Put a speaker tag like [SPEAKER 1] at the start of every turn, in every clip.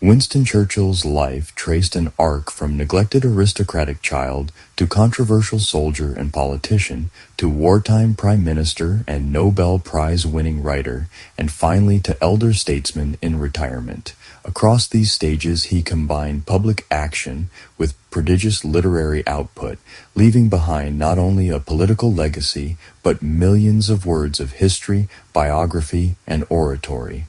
[SPEAKER 1] Winston Churchill's life traced an arc from neglected aristocratic child to controversial soldier and politician to wartime prime minister and Nobel Prize-winning writer, and finally to elder statesman in retirement. Across these stages, he combined public action with prodigious literary output, leaving behind not only a political legacy, but millions of words of history, biography, and oratory.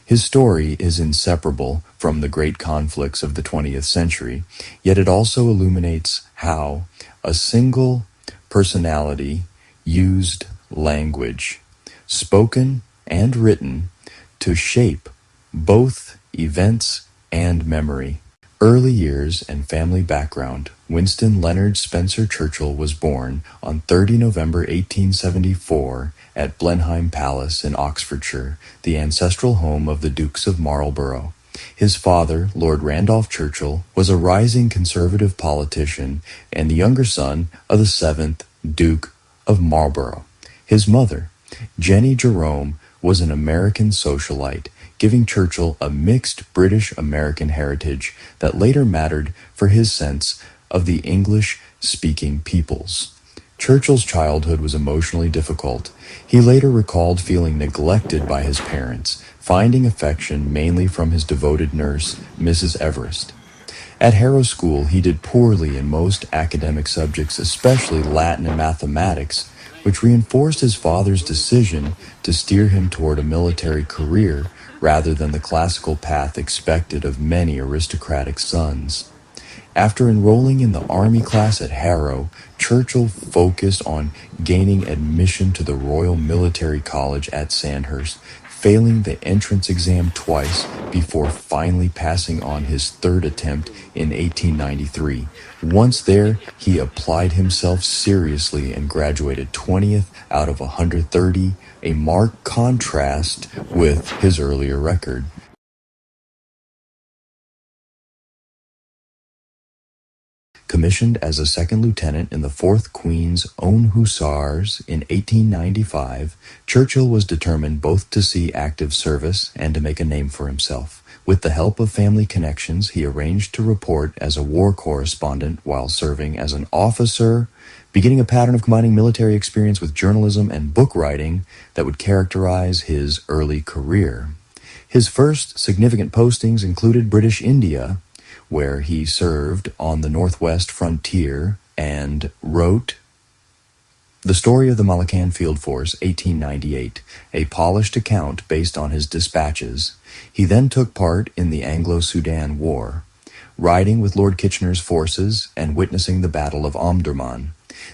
[SPEAKER 1] His story is inseparable from the great conflicts of the 20th century, yet it also illuminates how a single personality used language, spoken and written, to shape both events and memory. Early years and family background. Winston Leonard Spencer Churchill was born on 30 November 1874 at Blenheim Palace in Oxfordshire, the ancestral home of the Dukes of Marlborough. His father, Lord Randolph Churchill, was a rising conservative politician and the younger son of the 7th Duke of Marlborough. His mother, Jenny Jerome, was an American socialite, giving Churchill a mixed British-American heritage that later mattered for his sense of the English-speaking peoples. Churchill's childhood was emotionally difficult. He later recalled feeling neglected by his parents, finding affection mainly from his devoted nurse, Mrs. Everest. At Harrow School, he did poorly in most academic subjects, especially Latin and mathematics, which reinforced his father's decision to steer him toward a military career rather than the classical path expected of many aristocratic sons. After enrolling in the Army class at Harrow, Churchill focused on gaining admission to the Royal Military College at Sandhurst, failing the entrance exam twice before finally passing on his third attempt in 1893. Once there, he applied himself seriously and graduated 20th out of 130, a marked contrast with his earlier record. Commissioned as a second lieutenant in the 4th Queen's Own Hussars in 1895, Churchill was determined both to see active service and to make a name for himself. With the help of family connections, he arranged to report as a war correspondent while serving as an officer, beginning a pattern of combining military experience with journalism and book writing that would characterize his early career. His first significant postings included British India, where he served on the northwest frontier and wrote The Story of the Malacan Field Force, 1898, a polished account based on his dispatches. He then took part in the Anglo-Sudan War, riding with Lord Kitchener's forces and witnessing the Battle of Omdurman.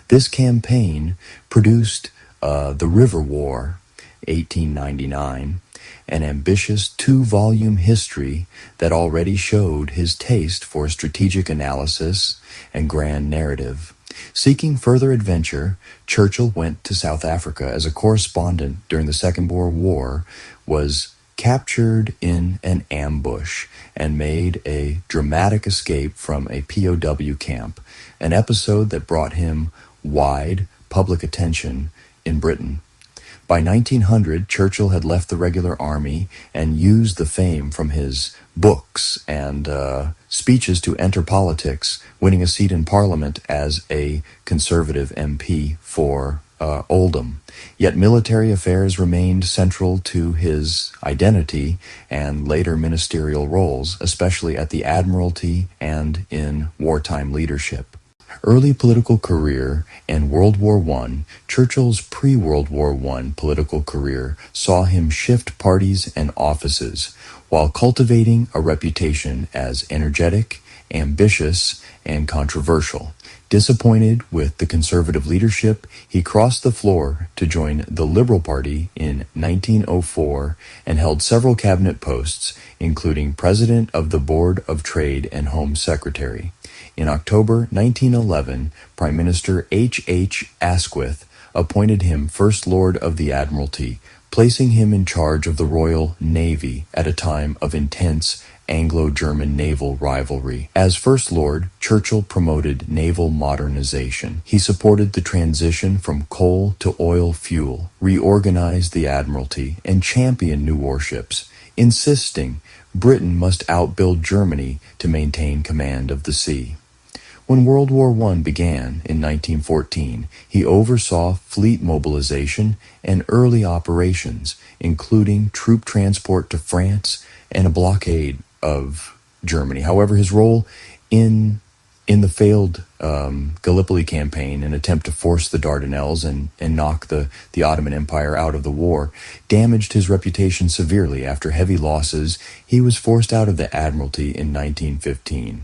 [SPEAKER 1] This campaign produced the River War, 1899, an ambitious 2-volume history that already showed his taste for strategic analysis and grand narrative. Seeking further adventure, Churchill went to South Africa as a correspondent during the Second Boer War, was captured in an ambush, and made a dramatic escape from a POW camp, an episode that brought him wide public attention in Britain. By 1900, Churchill had left the regular army and used the fame from his books and speeches to enter politics, winning a seat in Parliament as a Conservative MP for Oldham. Yet military affairs remained central to his identity and later ministerial roles, especially at the Admiralty and in wartime leadership. Early political career and World War I, Churchill's pre-World War I political career saw him shift parties and offices, while cultivating a reputation as energetic, ambitious, and controversial. Disappointed with the conservative leadership, he crossed the floor to join the Liberal Party in 1904 and held several cabinet posts, including President of the Board of Trade and Home Secretary. In October 1911, Prime Minister H. Asquith appointed him First Lord of the Admiralty, placing him in charge of the Royal Navy at a time of intense Anglo-German naval rivalry. As First Lord, Churchill promoted naval modernization. He supported the transition from coal to oil fuel, reorganized the Admiralty, and championed new warships. insisting Britain must outbuild Germany to maintain command of the sea. When World War I began in 1914, he oversaw fleet mobilization and early operations, including troop transport to France and a blockade of Germany. However, his role in the failed Gallipoli campaign, an attempt to force the Dardanelles and knock the Ottoman Empire out of the war, damaged his reputation severely. After heavy losses, he was forced out of the Admiralty in 1915.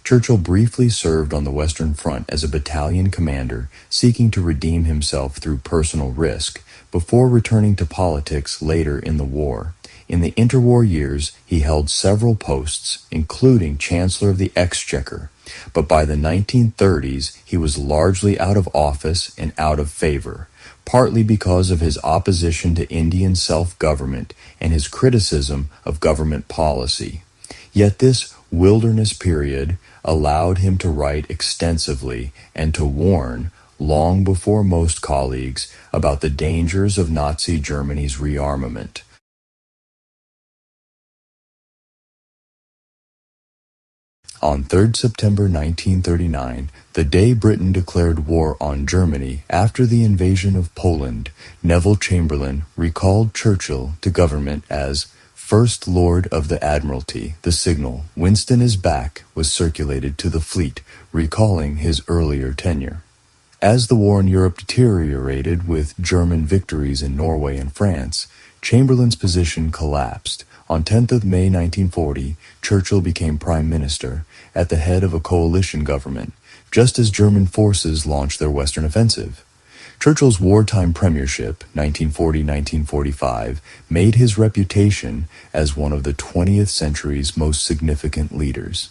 [SPEAKER 1] Churchill briefly served on the Western Front as a battalion commander, seeking to redeem himself through personal risk, before returning to politics later in the war. In the interwar years, he held several posts, including Chancellor of the Exchequer, but by the 1930s, he was largely out of office and out of favor, partly because of his opposition to Indian self-government and his criticism of government policy. Yet this wilderness period allowed him to write extensively and to warn, long before most colleagues, about the dangers of Nazi Germany's rearmament. On 3rd September 1939, the day Britain declared war on Germany after the invasion of Poland, Neville Chamberlain recalled Churchill to government as First Lord of the Admiralty. The signal, "Winston is back," was circulated to the fleet, recalling his earlier tenure. As the war in Europe deteriorated with German victories in Norway and France, Chamberlain's position collapsed. On 10th of May 1940, Churchill became Prime Minister at the head of a coalition government, just as German forces launched their Western offensive. Churchill's wartime premiership, 1940-1945, made his reputation as one of the 20th century's most significant leaders.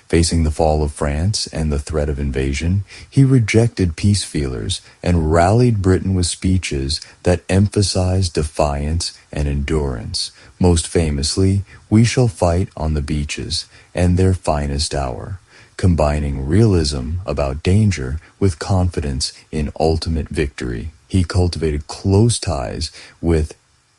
[SPEAKER 1] Facing the fall of France and the threat of invasion, he rejected peace feelers and rallied Britain with speeches that emphasized defiance and endurance. Most famously, "We shall fight on the beaches" and "Their finest hour," combining realism about danger with confidence in ultimate victory. He cultivated close ties with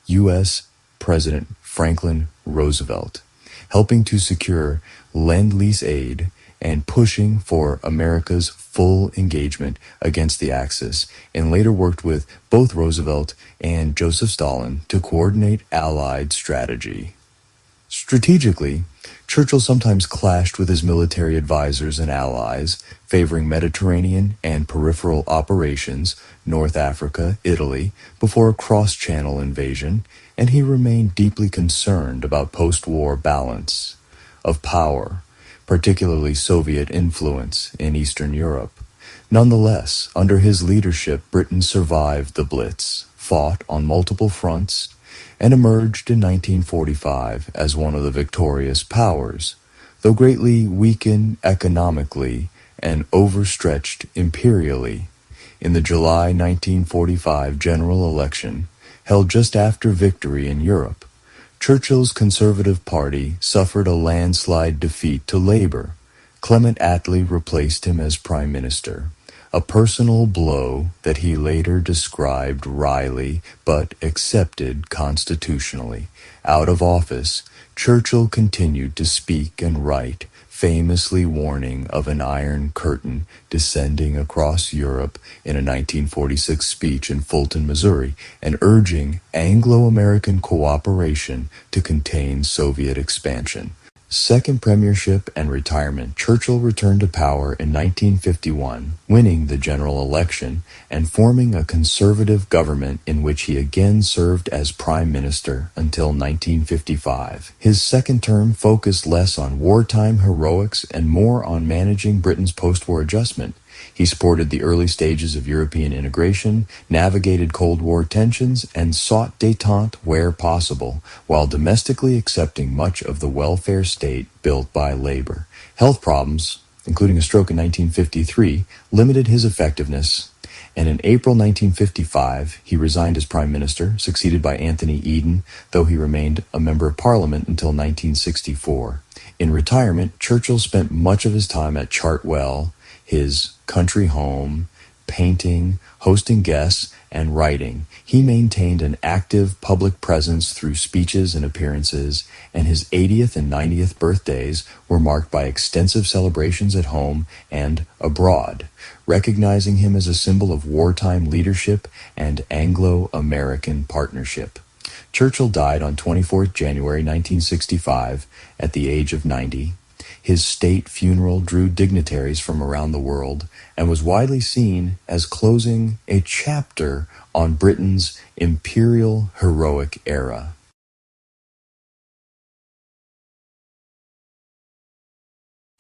[SPEAKER 1] U.S. President Franklin Roosevelt, helping to secure Lend-Lease aid and pushing for America's full engagement against the Axis, and later worked with both Roosevelt and Joseph Stalin to coordinate Allied strategy. Strategically, Churchill sometimes clashed with his military advisors and allies, favoring Mediterranean and peripheral operations, North Africa, Italy, before a cross-channel invasion, and he remained deeply concerned about post-war balance of power, particularly Soviet influence in Eastern Europe. Nonetheless, under his leadership, Britain survived the Blitz, fought on multiple fronts, and emerged in 1945 as one of the victorious powers, though greatly weakened economically and overstretched imperially. In the July 1945 general election, held just after victory in Europe, Churchill's Conservative Party suffered a landslide defeat to Labour. Clement Attlee replaced him as Prime Minister, a personal blow that he later described wryly but accepted constitutionally. Out of office, Churchill continued to speak and write, famously warning of an Iron Curtain descending across Europe in a 1946 speech in Fulton, Missouri, and urging Anglo-American cooperation to contain Soviet expansion. Second premiership and retirement, Churchill returned to power in 1951, winning the general election and forming a conservative government in which he again served as prime minister until 1955. His second term focused less on wartime heroics and more on managing Britain's post-war adjustment. He supported the early stages of European integration, navigated Cold War tensions, and sought détente where possible, while domestically accepting much of the welfare state built by labor. Health problems, including a stroke in 1953, limited his effectiveness, and in April 1955, he resigned as prime minister, succeeded by Anthony Eden, though he remained a member of parliament until 1964. In retirement, Churchill spent much of his time at Chartwell, his country home, painting, hosting guests, and writing. He maintained an active public presence through speeches and appearances, and his 80th and 90th birthdays were marked by extensive celebrations at home and abroad, recognizing him as a symbol of wartime leadership and Anglo-American partnership. Churchill died on 24th January 1965 at the age of 90. His state funeral drew dignitaries from around the world and was widely seen as closing a chapter on Britain's imperial heroic era.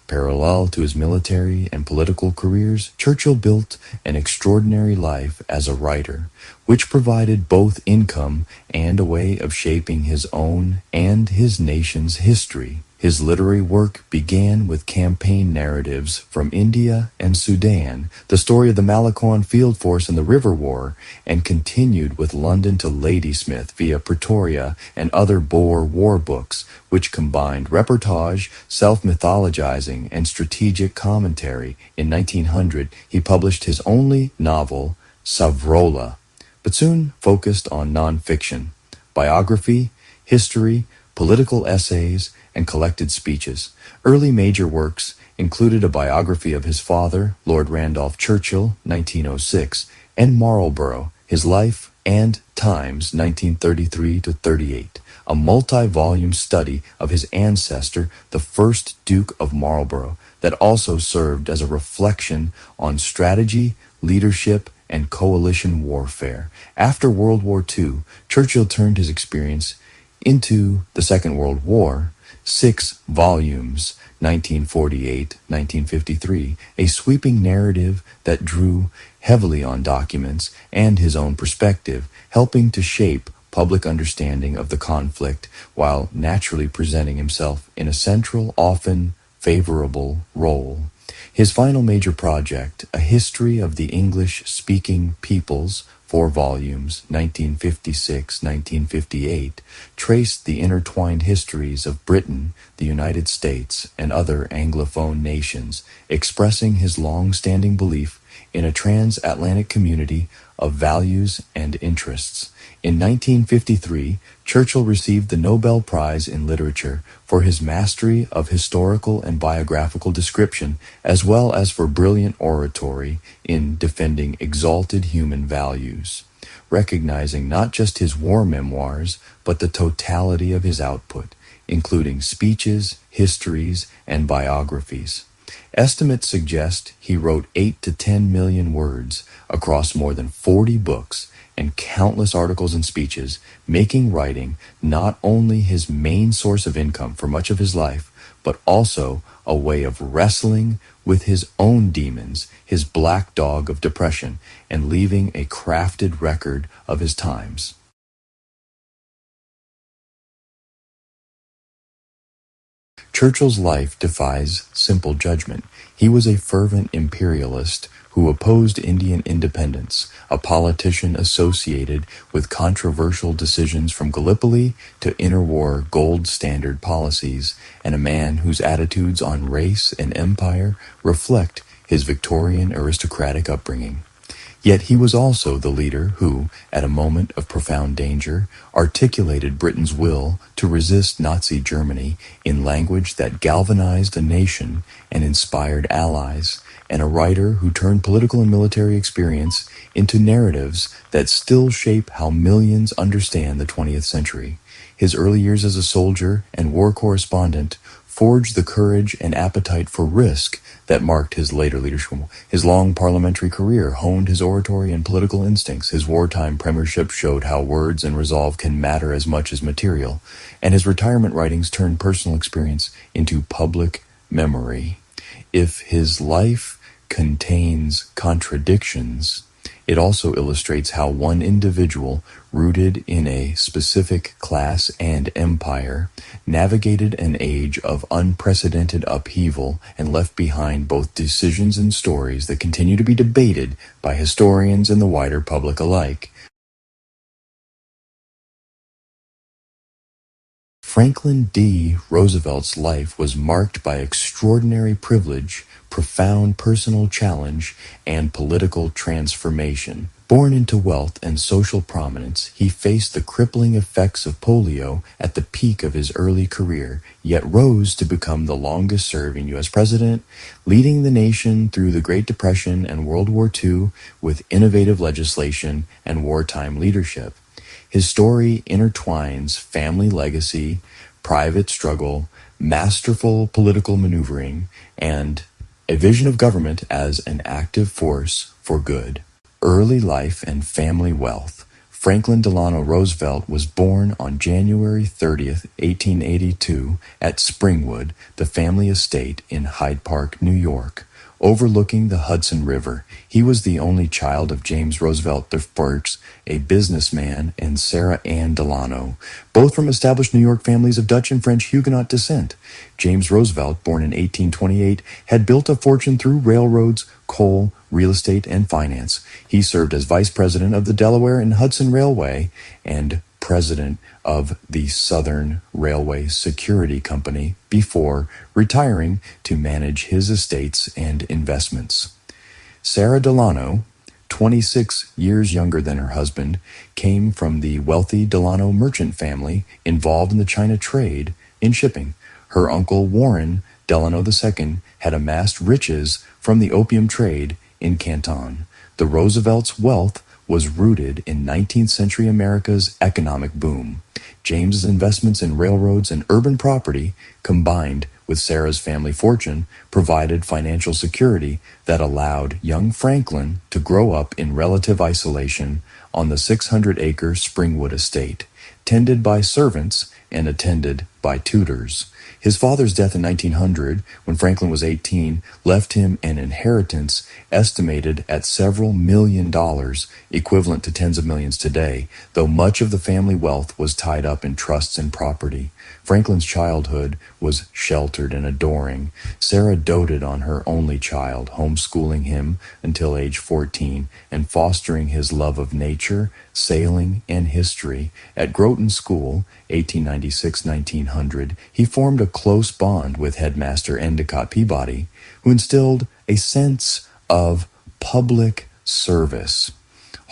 [SPEAKER 1] Parallel to his military and political careers, Churchill built an extraordinary life as a writer, which provided both income and a way of shaping his own and his nation's history. His literary work began with campaign narratives from India and Sudan, the story of the Malacon Field Force and the River War, and continued with London to Ladysmith via Pretoria and other Boer war books, which combined reportage, self-mythologizing, and strategic commentary. In 1900, he published his only novel, Savrola, but soon focused on nonfiction, biography, history, political essays, and collected speeches. Early major works included a biography of his father, Lord Randolph Churchill, 1906, and Marlborough, His Life and Times, 1933-38, a multi-volume study of his ancestor, the first Duke of Marlborough, that also served as a reflection on strategy, leadership, and coalition warfare. After World War II, Churchill turned his experience into the Second World War, 6 volumes, 1948-1953, a sweeping narrative that drew heavily on documents and his own perspective, helping to shape public understanding of the conflict while naturally presenting himself in a central, often favorable role. His final major project, A History of the English-Speaking Peoples, 4 volumes, 1956-1958, traced the intertwined histories of Britain, the United States, and other Anglophone nations, expressing his long-standing belief in a transatlantic community of values and interests. In 1953, Churchill received the Nobel Prize in Literature for his mastery of historical and biographical description, as well as for brilliant oratory in defending exalted human values, recognizing not just his war memoirs, but the totality of his output, including speeches, histories, and biographies. Estimates suggest he wrote 8 to 10 million words across more than 40 books and countless articles and speeches, making writing not only his main source of income for much of his life, but also a way of wrestling with his own demons, his black dog of depression, and leaving a crafted record of his times. Churchill's life defies simple judgment. He was a fervent imperialist who opposed Indian independence, a politician associated with controversial decisions from Gallipoli to interwar gold standard policies, and a man whose attitudes on race and empire reflect his Victorian aristocratic upbringing. Yet he was also the leader who, at a moment of profound danger, articulated Britain's will to resist Nazi Germany in language that galvanized a nation and inspired allies, and a writer who turned political and military experience into narratives that still shape how millions understand the 20th century. His early years as a soldier and war correspondent forged the courage and appetite for risk that marked his later leadership. His long parliamentary career honed his oratory and political instincts. His wartime premiership showed how words and resolve can matter as much as material, and his retirement writings turned personal experience into public memory. If his life contains contradictions, it also illustrates how one individual, rooted in a specific class and empire, navigated an age of unprecedented upheaval and left behind both decisions and stories that continue to be debated by historians and the wider public alike. Franklin D. Roosevelt's life was marked by extraordinary privilege, profound personal challenge, and political transformation. Born into wealth and social prominence, he faced the crippling effects of polio at the peak of his early career, yet rose to become the longest-serving U.S. president, leading the nation through the Great Depression and World War II with innovative legislation and wartime leadership. His story intertwines family legacy, private struggle, masterful political maneuvering, and a vision of government as an active force for good. Early life and family wealth. Franklin Delano Roosevelt was born on January 30th, 1882, at Springwood, the family estate in Hyde Park, New York, overlooking the Hudson River. He was the only child of James Roosevelt I, a businessman, and Sarah Ann Delano, both from established New York families of Dutch and French Huguenot descent. James Roosevelt, born in 1828, had built a fortune through railroads, coal, real estate, and finance. He served as vice president of the Delaware and Hudson Railway and president of the Southern Railway Security Company before retiring to manage his estates and investments. Sarah Delano, 26 years younger than her husband, came from the wealthy Delano merchant family involved in the China trade in shipping. Her uncle Warren Delano II had amassed riches from the opium trade in Canton. The Roosevelts' wealth was rooted in 19th century America's economic boom. James's investments in railroads and urban property, combined with Sarah's family fortune, provided financial security that allowed young Franklin to grow up in relative isolation on the 600-acre Springwood estate, tended by servants and attended by tutors. His father's death in 1900, when Franklin was 18, left him an inheritance estimated at several $million, equivalent to tens of millions today, though much of the family wealth was tied up in trusts and property. Franklin's childhood was sheltered and adoring. Sarah doted on her only child, homeschooling him until age 14 and fostering his love of nature, sailing, and history. At Groton School, 1896-1900, he formed a close bond with headmaster Endicott Peabody, who instilled a sense of public service.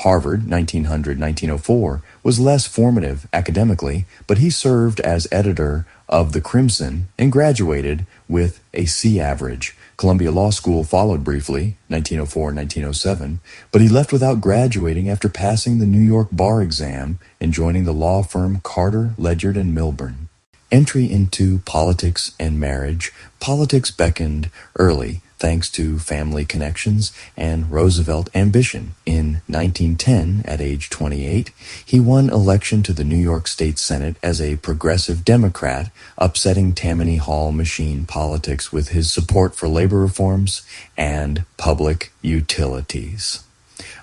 [SPEAKER 1] Harvard, 1900-1904, was less formative academically, but he served as editor of The Crimson and graduated with a C average. Columbia Law School followed briefly, 1904-1907, but he left without graduating after passing the New York bar exam and joining the law firm Carter, Ledyard, and Milburn. Entry into politics and marriage. Politics beckoned early, thanks to family connections and Roosevelt ambition. In 1910, at age 28, he won election to the New York State Senate as a progressive Democrat, upsetting Tammany Hall machine politics with his support for labor reforms and public utilities.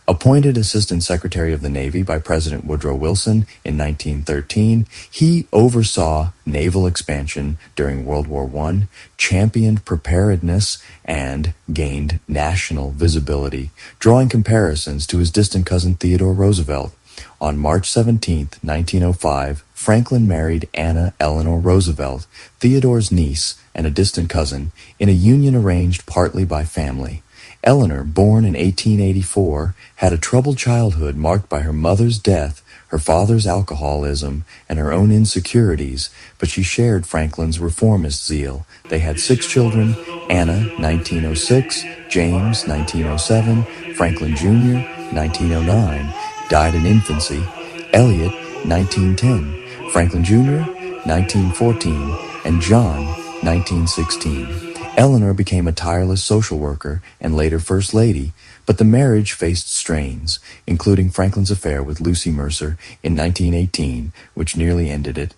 [SPEAKER 1] Appointed Assistant Secretary of the Navy by President Woodrow Wilson in 1913, he oversaw naval expansion during World War I, championed preparedness, and gained national visibility, drawing comparisons to his distant cousin Theodore Roosevelt. On March 17, 1905, Franklin married Anna Eleanor Roosevelt, Theodore's niece and a distant cousin, in a union arranged partly by family. Eleanor, born in 1884, had a troubled childhood marked by her mother's death, her father's alcoholism, and her own insecurities, but she shared Franklin's reformist zeal. They had 6 children: Anna, 1906, James, 1907, Franklin Jr., 1909, died in infancy, Elliot, 1910, Franklin Jr., 1914, and John, 1916. Eleanor became a tireless social worker and later First Lady, but the marriage faced strains, including Franklin's affair with Lucy Mercer in 1918, which nearly ended it.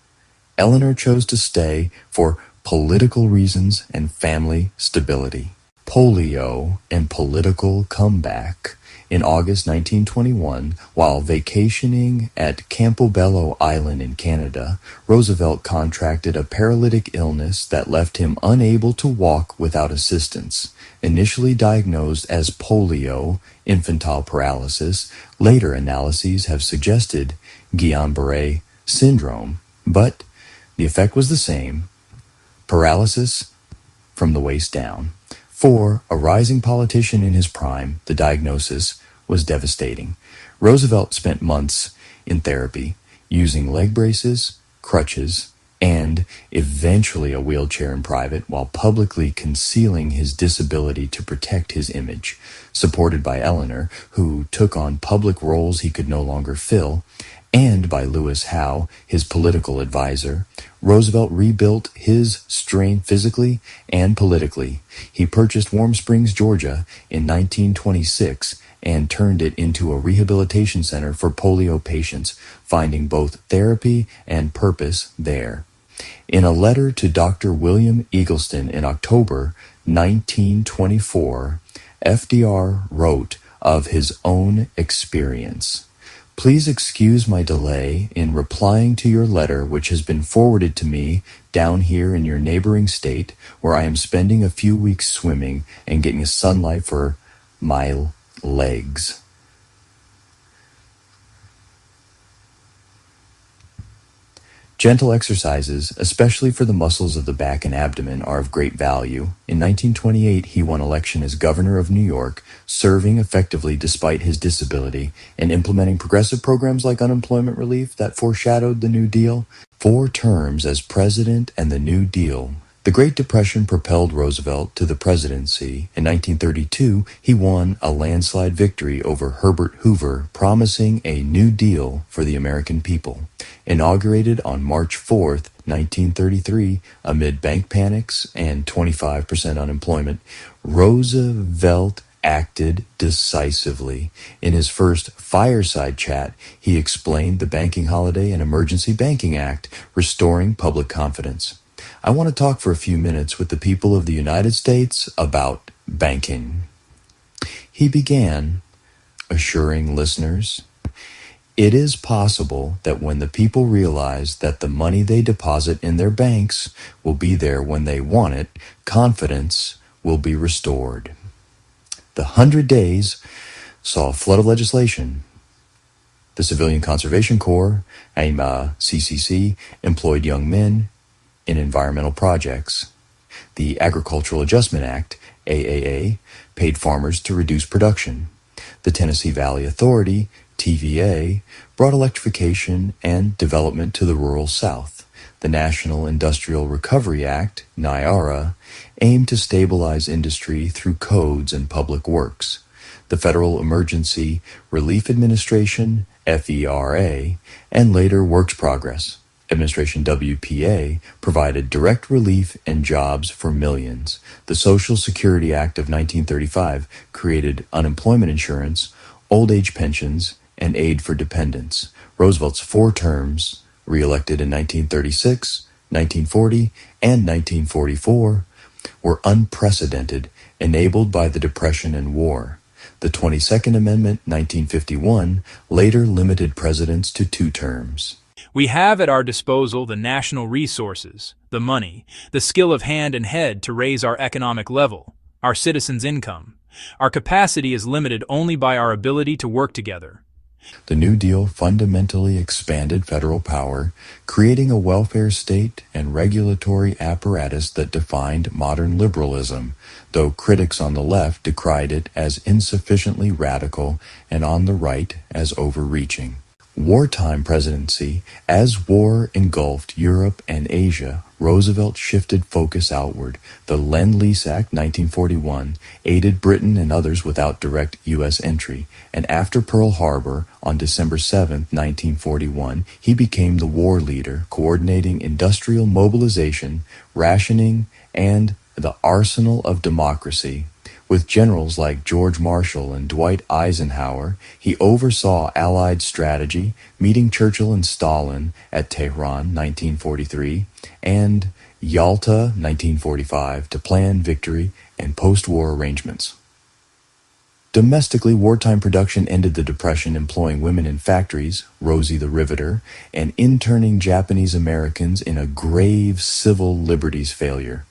[SPEAKER 1] Eleanor chose to stay for political reasons and family stability. Polio and political comeback. In August 1921, while vacationing at Campobello Island in Canada, Roosevelt contracted a paralytic illness that left him unable to walk without assistance. Initially diagnosed as polio, infantile paralysis, later analyses have suggested Guillain-Barré syndrome, but The effect was the same: paralysis from the waist down. For a rising politician in his prime, the diagnosis was devastating. Roosevelt spent months in therapy, using leg braces, crutches, and eventually a wheelchair in private, while publicly concealing his disability to protect his image. Supported by Eleanor, who took on public roles he could no longer fill, and by Lewis Howe, his political advisor, Roosevelt rebuilt his strength physically and politically. He purchased Warm Springs, Georgia in 1926 and turned it into a rehabilitation center for polio patients, finding both therapy and purpose there. In a letter to Dr. William Eagleston in October 1924, FDR wrote of his own experience. Please excuse my delay in replying to your letter, which has been forwarded to me down here in your neighboring state, where I am spending a few weeks swimming and getting sunlight for my legs. Gentle exercises, especially for the muscles of the back and abdomen, are of great value. In 1928, he won election as governor of New York, serving effectively despite his disability and implementing progressive programs like unemployment relief that foreshadowed the New Deal. 4 terms as president and the New Deal. The Great Depression propelled Roosevelt to the presidency. In 1932, he won a landslide victory over Herbert Hoover, promising a New Deal for the American people. Inaugurated on March 4, 1933, amid bank panics and 25% unemployment, Roosevelt acted decisively. In his first fireside chat, he explained the Banking Holiday and Emergency Banking Act, restoring public confidence. I want to talk for a few minutes with the people of the United States about banking. He began assuring listeners, it is possible that when the people realize that the money they deposit in their banks will be there when they want it, confidence will be restored. The 100 days saw a flood of legislation. The Civilian Conservation Corps, CCC, employed young men in environmental projects. The Agricultural Adjustment Act, AAA, paid farmers to reduce production. The Tennessee Valley Authority, TVA, brought electrification and development to the rural South. The National Industrial Recovery Act, NIARA, aimed to stabilize industry through codes and public works. The Federal Emergency Relief Administration, FERA, and later Works Progress Administration, WPA, provided direct relief and jobs for millions. The Social Security Act of 1935 created unemployment insurance, old age pensions, and aid for dependents. Roosevelt's 4 terms, re-elected in 1936, 1940, and 1944, were unprecedented, enabled by the Depression and war. The 22nd Amendment, 1951, later limited presidents to 2 terms.
[SPEAKER 2] We have at our disposal the national resources, the money, the skill of hand and head to raise our economic level, our citizens' income. Our capacity is limited only by our ability to work together.
[SPEAKER 1] The New Deal fundamentally expanded federal power, creating a welfare state and regulatory apparatus that defined modern liberalism, though critics on the left decried it as insufficiently radical and on the right as overreaching. Wartime presidency. As war engulfed Europe and Asia, Roosevelt shifted focus outward. The Lend-Lease Act 1941 aided Britain and others without direct U.S. entry, and after Pearl Harbor on December 7, 1941, he became the war leader, coordinating industrial mobilization, rationing, and the arsenal of democracy. With generals like George Marshall and Dwight Eisenhower, he oversaw Allied strategy, meeting Churchill and Stalin at Tehran 1943 and Yalta 1945 to plan victory and post-war arrangements. Domestically, wartime production ended the Depression, employing women in factories, Rosie the Riveter, and interning Japanese Americans in a grave civil liberties failure.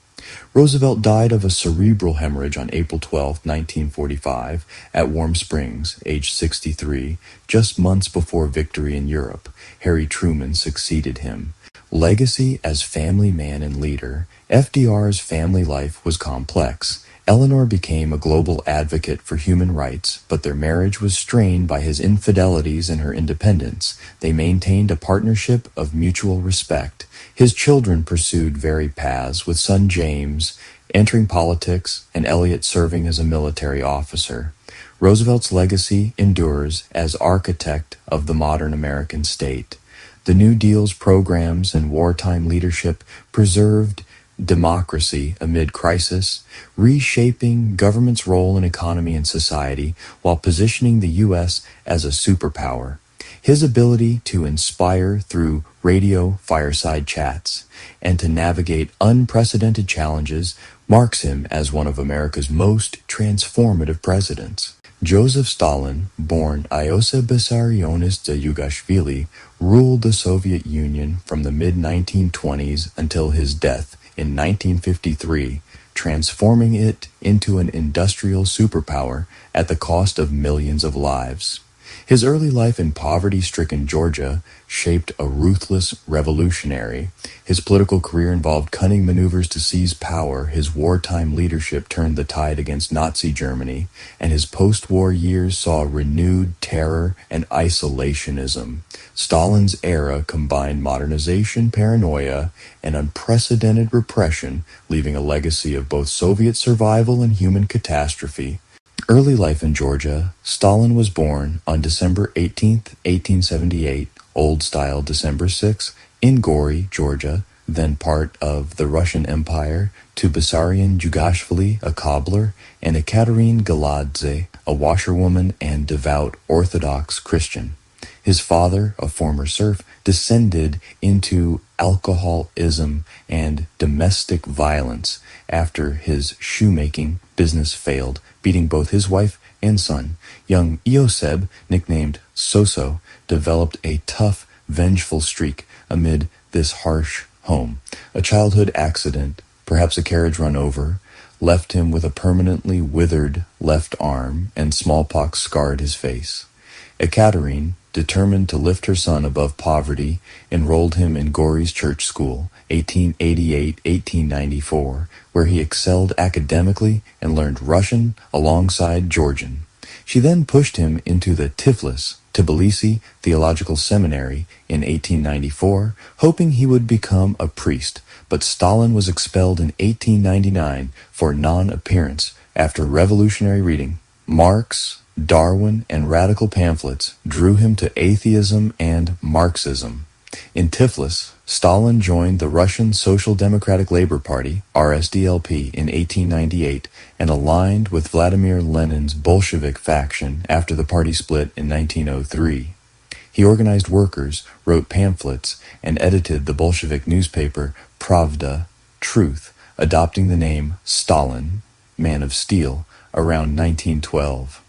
[SPEAKER 1] Roosevelt died of a cerebral hemorrhage on April 12, 1945, at Warm Springs, aged 63, just months before victory in Europe. Harry Truman succeeded him. Legacy as family man and leader, FDR's family life was complex. Eleanor became a global advocate for human rights, but their marriage was strained by his infidelities and her independence. They maintained a partnership of mutual respect. His children pursued varied paths, with son James entering politics and Elliot serving as a military officer. Roosevelt's legacy endures as architect of the modern American state. The New Deal's programs and wartime leadership preserved democracy amid crisis, reshaping government's role in economy and society while positioning the U.S. as a superpower. His ability to inspire through radio fireside chats and to navigate unprecedented challenges marks him as one of America's most transformative presidents. Joseph Stalin, born Iosif Vissarionovich Yugashvili, ruled the Soviet Union from the mid-1920s until his death in 1953, transforming it into an industrial superpower at the cost of millions of lives. His early life in poverty-stricken Georgia shaped a ruthless revolutionary. His political career involved cunning maneuvers to seize power. His wartime leadership turned the tide against Nazi Germany, and his post-war years saw renewed terror and isolationism. Stalin's era combined modernization, paranoia, and unprecedented repression, leaving a legacy of both Soviet survival and human catastrophe. Early life in Georgia. Stalin was born on December 18, 1878, Old Style December 6, in Gori, Georgia, then part of the Russian Empire, to Bessarion Jugashvili, a cobbler, and Ekaterine Galadze, a washerwoman and devout Orthodox Christian. His father, a former serf, descended into alcoholism and domestic violence after his shoemaking business failed, beating both his wife and son. Young Ioseb, nicknamed Soso, developed a tough, vengeful streak amid this harsh home. A childhood accident, perhaps a carriage run over, left him with a permanently withered left arm, and smallpox scarred his face. Ekaterine, determined to lift her son above poverty, enrolled him in Gori's church school, 1888-1894, where he excelled academically and learned Russian alongside Georgian. She then pushed him into the Tbilisi Theological Seminary in 1894, hoping he would become a priest, but Stalin was expelled in 1899 for non-appearance after revolutionary reading. Marx, Darwin, and radical pamphlets drew him to atheism and Marxism. In Tiflis, Stalin joined the Russian Social Democratic Labor Party, RSDLP, in 1898 and aligned with Vladimir Lenin's Bolshevik faction after the party split in 1903. He organized workers, wrote pamphlets, and edited the Bolshevik newspaper Pravda, Truth, adopting the name Stalin, Man of Steel, around 1912.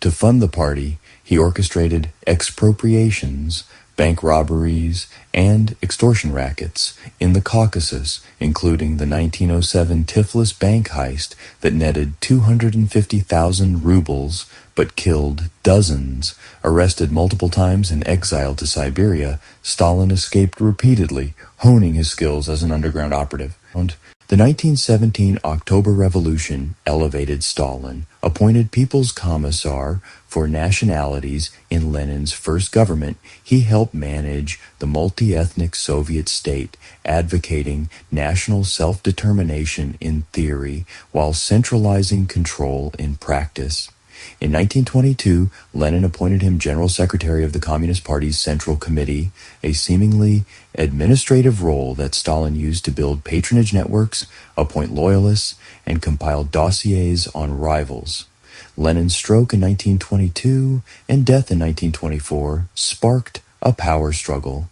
[SPEAKER 1] To fund the party, he orchestrated expropriations, bank robberies, and extortion rackets in the Caucasus, including the 1907 Tiflis bank heist that netted 250,000 rubles but killed dozens. Arrested multiple times and exiled to Siberia, Stalin escaped repeatedly, honing his skills as an underground operative. The 1917 October Revolution elevated Stalin, appointed People's Commissar for Nationalities in Lenin's first government. He helped manage the multi-ethnic Soviet state, advocating national self-determination in theory while centralizing control in practice. In 1922, Lenin appointed him General Secretary of the Communist Party's Central Committee, a seemingly administrative role that Stalin used to build patronage networks, appoint loyalists, and compile dossiers on rivals. Lenin's stroke in 1922 and death in 1924 sparked a power struggle.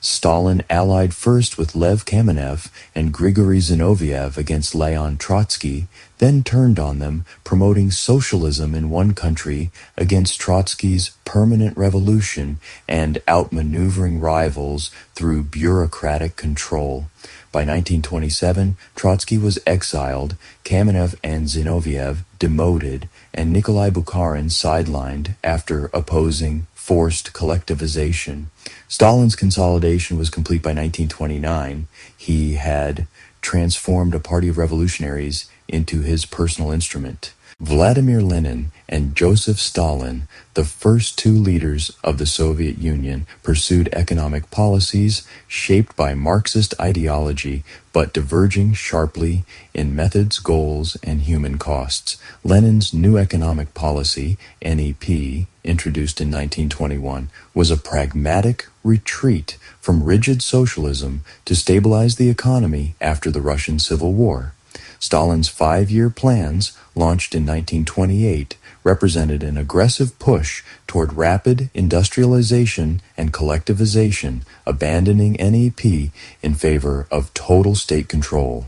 [SPEAKER 1] Stalin allied first with Lev Kamenev and Grigory Zinoviev against Leon Trotsky, then turned on them, promoting socialism in one country against Trotsky's permanent revolution and outmaneuvering rivals through bureaucratic control. By 1927, Trotsky was exiled, Kamenev and Zinoviev demoted, and Nikolai Bukharin sidelined after opposing forced collectivization. Stalin's consolidation was complete by 1929. He had transformed a party of revolutionaries into his personal instrument. Vladimir Lenin and Joseph Stalin, the first two leaders of the Soviet Union, pursued economic policies shaped by Marxist ideology but diverging sharply in methods, goals, and human costs. Lenin's new economic policy, NEP, introduced in 1921, was a pragmatic retreat from rigid socialism to stabilize the economy after the Russian Civil War. Stalin's 5-year plans, launched in 1928, represented an aggressive push toward rapid industrialization and collectivization, abandoning NEP in favor of total state control.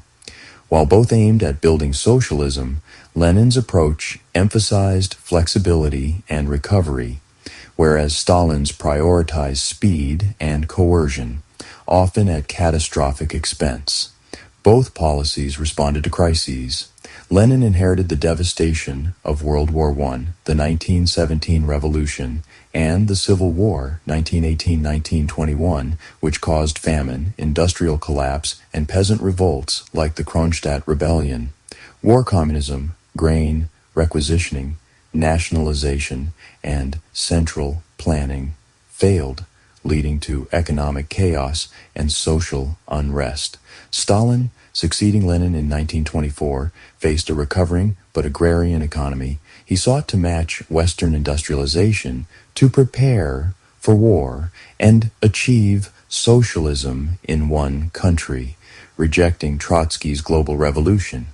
[SPEAKER 1] While both aimed at building socialism, Lenin's approach emphasized flexibility and recovery, whereas Stalin's prioritized speed and coercion, often at catastrophic expense. Both policies responded to crises. Lenin inherited the devastation of World War I, the 1917 Revolution, and the Civil War, 1918-1921, which caused famine, industrial collapse, and peasant revolts like the Kronstadt Rebellion. War communism, grain, requisitioning, nationalization, and central planning failed, leading to economic chaos and social unrest. Stalin, succeeding Lenin in 1924, faced a recovering but agrarian economy. He sought to match Western industrialization to prepare for war and achieve socialism in one country, rejecting Trotsky's global revolution.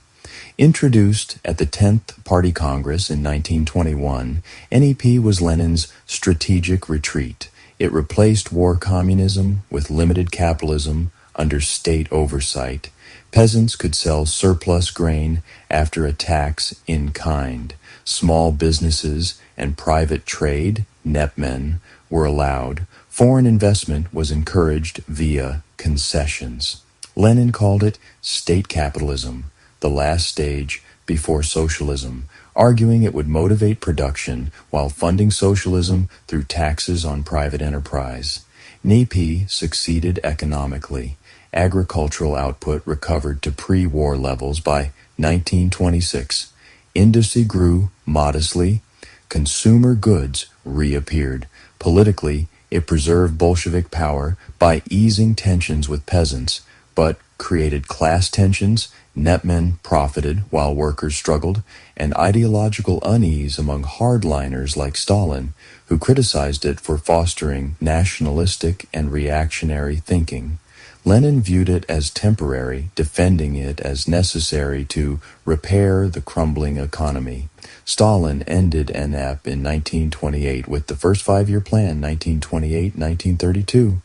[SPEAKER 1] Introduced at the 10th Party Congress in 1921, NEP was Lenin's strategic retreat. It replaced war communism with limited capitalism under state oversight. Peasants could sell surplus grain after a tax in kind. Small businesses and private trade, NEPmen, were allowed. Foreign investment was encouraged via concessions. Lenin called it state capitalism, the last stage before socialism, arguing it would motivate production while funding socialism through taxes on private enterprise. NEP succeeded economically. Agricultural output recovered to pre-war levels by 1926. Industry grew modestly. Consumer goods reappeared. Politically, it preserved Bolshevik power by easing tensions with peasants, but created class tensions. NEPmen profited while workers struggled, and ideological unease among hardliners like Stalin, who criticized it for fostering nationalistic and reactionary thinking. Lenin viewed it as temporary, defending it as necessary to repair the crumbling economy. Stalin ended NEP in 1928 with the first 5-year plan, 1928-1932.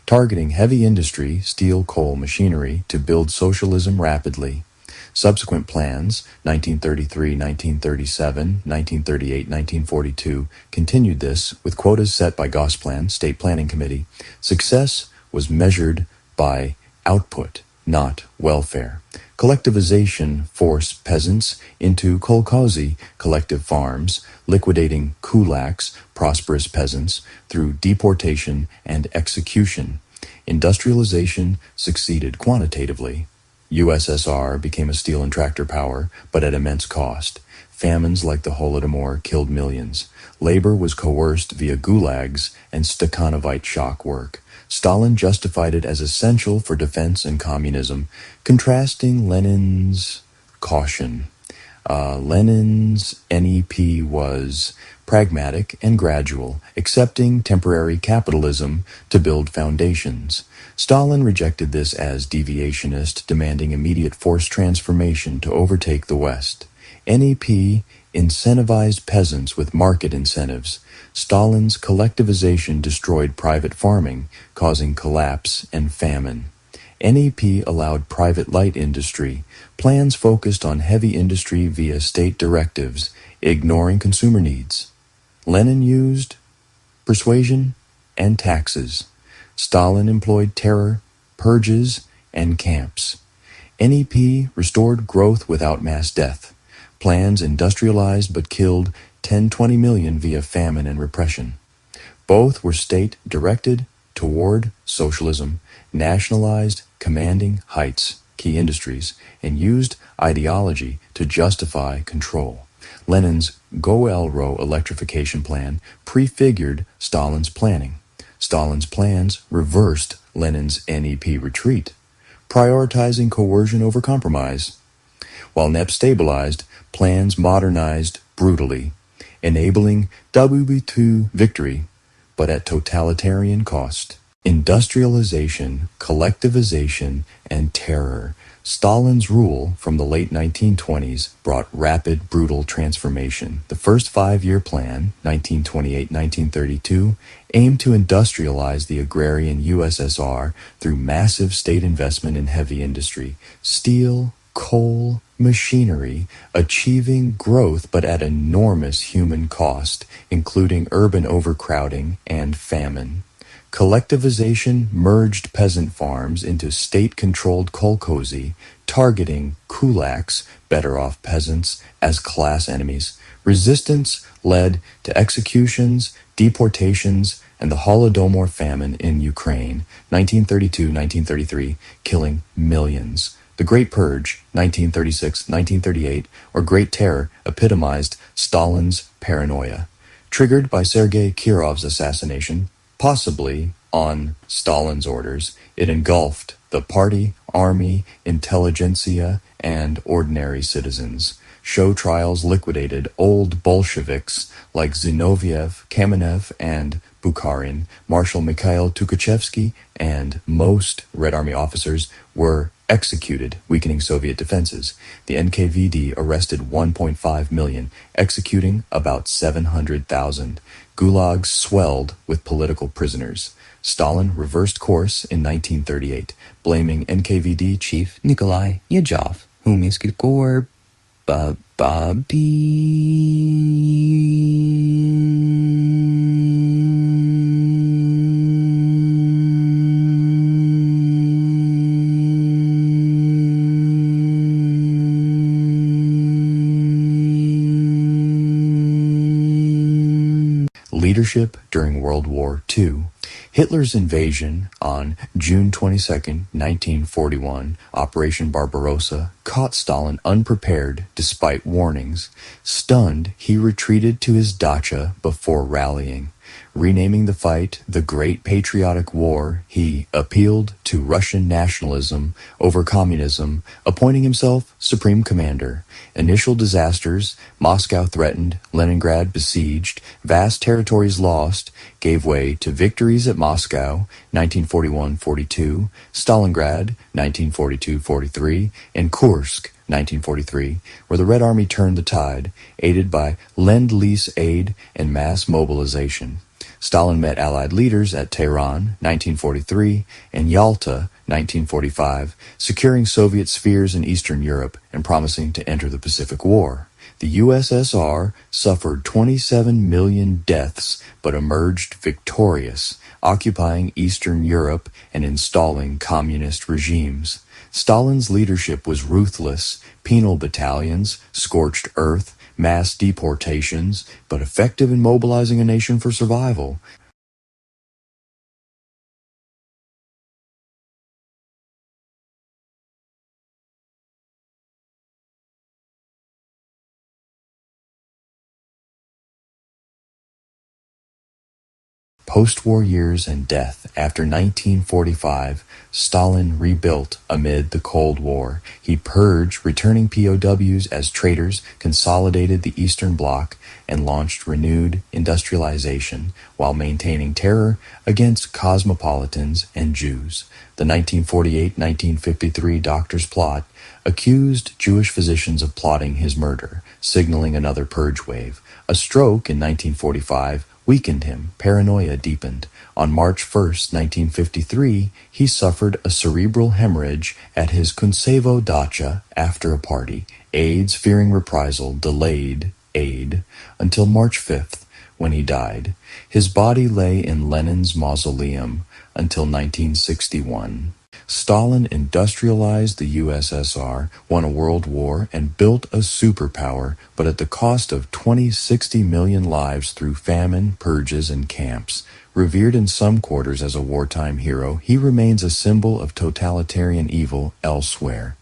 [SPEAKER 1] Targeting heavy industry, steel, coal, machinery, to build socialism rapidly. Subsequent plans, 1933, 1937, 1938, 1942, continued this with quotas set by Gosplan, State Planning Committee. Success was measured by output, not welfare. Collectivization forced peasants into kolkhozy, collective farms, liquidating kulaks, prosperous peasants, through deportation and execution. Industrialization succeeded quantitatively. USSR became a steel and tractor power, but at immense cost. Famines like the Holodomor killed millions. Labor was coerced via gulags and Stakhanovite shock work. Stalin justified it as essential for defense and communism, contrasting Lenin's caution. Lenin's NEP was pragmatic and gradual, accepting temporary capitalism to build foundations. Stalin rejected this as deviationist, demanding immediate forced transformation to overtake the West. NEP incentivized peasants with market incentives. Stalin's collectivization destroyed private farming, causing collapse and famine. NEP allowed private light industry. Plans focused on heavy industry via state directives, ignoring consumer needs. Lenin used persuasion and taxes. Stalin employed terror, purges, and camps. NEP restored growth without mass death. Plans industrialized but killed 10-20 million via famine and repression. Both were state-directed toward socialism, nationalized commanding heights, key industries, and used ideology to justify control. Lenin's Goel-Ro electrification plan prefigured Stalin's planning. Stalin's plans reversed Lenin's NEP retreat, prioritizing coercion over compromise. While NEP stabilized, plans modernized brutally, enabling WWII victory, but at totalitarian cost. Industrialization, collectivization, and terror. Stalin's rule from the late 1920s brought rapid, brutal transformation. The first five-year plan, 1928-1932, aimed to industrialize the agrarian USSR through massive state investment in heavy industry, steel, coal, machinery, achieving growth but at enormous human cost, including urban overcrowding and famine. Collectivization merged peasant farms into state-controlled kolkhozy, targeting kulaks, better-off peasants, as class enemies. Resistance led to executions, deportations, and the Holodomor famine in Ukraine, 1932-1933, killing millions. The Great Purge, 1936-1938, or Great Terror, epitomized Stalin's paranoia. Triggered by Sergei Kirov's assassination, possibly on Stalin's orders, it engulfed the party, army, intelligentsia, and ordinary citizens. Show trials liquidated old Bolsheviks like Zinoviev, Kamenev, and Bukharin. Marshal Mikhail Tukhachevsky and most Red Army officers were executed, weakening Soviet defenses. The NKVD arrested 1.5 million, executing about 700,000. Gulags swelled with political prisoners. Stalin reversed course in 1938, blaming NKVD chief Nikolai Yezhov, whom he scored Bobby. Leadership during World War II. Hitler's invasion on June 22, 1941, Operation Barbarossa, caught Stalin unprepared despite warnings. Stunned, he retreated to his dacha before rallying. Renaming the fight the Great Patriotic War, he appealed to Russian nationalism over communism, appointing himself supreme commander. Initial disasters, Moscow threatened, Leningrad besieged, vast territories lost, gave way to victories at Moscow, 1941-42, Stalingrad, 1942-43, and Kursk, 1943, where the Red Army turned the tide, aided by Lend-Lease aid and mass mobilization. Stalin met Allied leaders at Tehran, 1943, and Yalta, 1945, securing Soviet spheres in Eastern Europe and promising to enter the Pacific War. The USSR suffered 27 million deaths but emerged victorious, occupying Eastern Europe and installing communist regimes. Stalin's leadership was ruthless: penal battalions, scorched earth, mass deportations, but effective in mobilizing a nation for survival. Post-war years and death. After 1945, Stalin rebuilt amid the Cold War. He purged returning POWs as traitors, consolidated the Eastern Bloc, and launched renewed industrialization while maintaining terror against cosmopolitans and Jews. The 1948-1953 doctor's plot accused Jewish physicians of plotting his murder, signaling another purge wave. A stroke in 1945 weakened him. Paranoia deepened. On March 1, 1953, he suffered a cerebral hemorrhage at his Kuncevo dacha after a party. Aides, fearing reprisal, delayed aid until March 5th, when he died. His body lay in Lenin's mausoleum until 1961. Stalin industrialized the USSR, won a world war, and built a superpower, but at the cost of 60 million lives through famine, purges, and camps. Revered in some quarters as a wartime hero, he remains a symbol of totalitarian evil elsewhere.